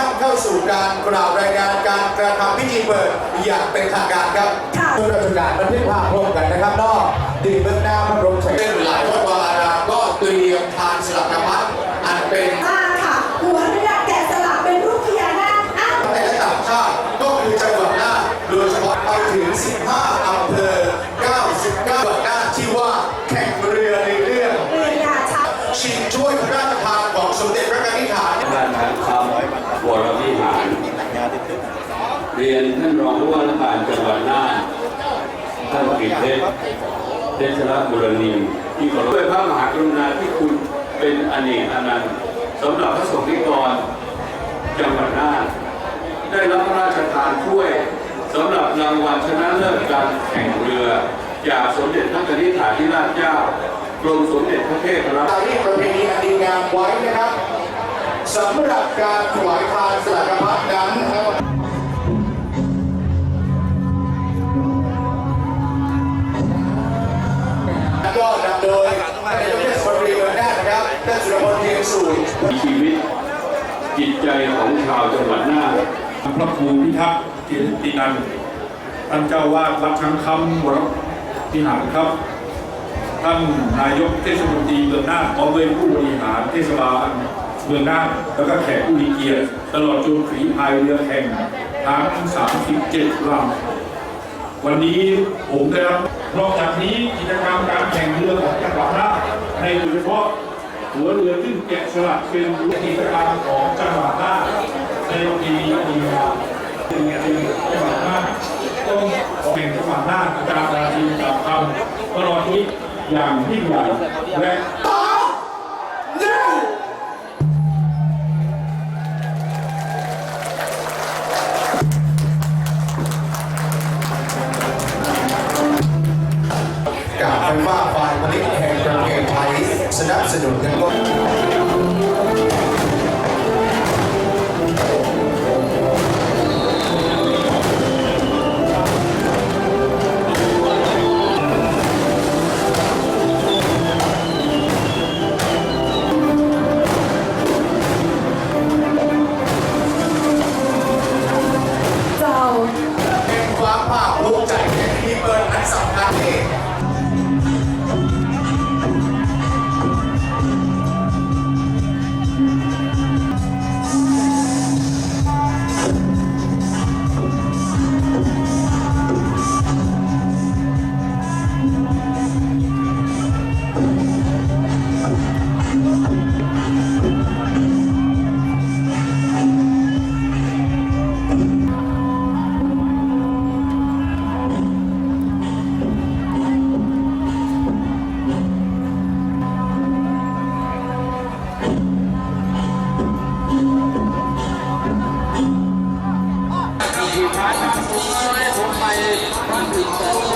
ท่านเข้าสู่การกล่าวรายงานการกระทำพิธีเปิดอย่างเป็นทางการครับผู้ราชการบันทึกภาพร่วมกันนะครับนอกดีเบื้องหน้าพระบรมฉายาลักษณ์หลายวัดวาอารามก็เตรียมทานสลักพัดอันเป็นค่ะหัวเรือแกะสลักเป็นรูปพญานาคแต่ละต่างชาติก็คือจังหวัดน่านโดยเฉพาะไปถึง15อำเภอ99จังหวัดน่านที่ว่าแข่งเรือในเรื่องชิงช่วยพระราชทานของสมเด็จพระนิธิฐานการทานคำวรวิหารเรียนท่านรองผู้ว่าราชการจังหวัดน่านท่านกิตติเดชระบุรณีที่ขอด้วยพระมหากรุณาธิคุณเป็นอเนกอนันต์สำหรับพระสงฆ์นิกรจังหวัดน่านได้รับพระราชทานถ้วยสำหรับรางวัลชนะเลิศการแข่งเรือจากสมเด็จพระนิธิฐานธิราชเจ้ากรมสมเด็จพระเทพรัตนที่ประเพณีอันดีงามไว้นะครับสำหรับการถวายทานสลักพัดนั้นก็นำโดยนายกเทศมนตรีเมืองน่านนะครับท่านสุรพลเทียนสูตรชีวิตจิตใจของชาวจังหวัดน่านพระครูพิทักษ์เกียรตินันท์ท่านเจ้าวาดวัดช้างคำวรวิหารครับท่านนายกเทศมนตรีเมืองน่านพร้อมด้วยผู้บริหารเทศบาลเมืองน่านแล้วก็แขกผู้มีเกียรติตลอดจนฝีพายเรือแข่งทั้ง37 ลำวันนี้ผมได้รับนอกจากนี้กิจกรรมการแข่งเรือของจังหวัดน่านในโดยเฉพาะหัวเรือขึ้นแกะสลักเป็นกิจกรรมของจังหวัดน่านในปีนี้มีงานเป็นจังหวัดน่านต้องแข่งจังหวัดน่านอาจารย์ราชีกับคำตลอดนี้อย่างยิ่งใหญ่และการไฟฟ้าฝ่ายผลิตแห่งประเทศไทยสนับสนุนกันก็ความภาคภูมิใจในที่เปิดอันสำคัญนี้ผมไป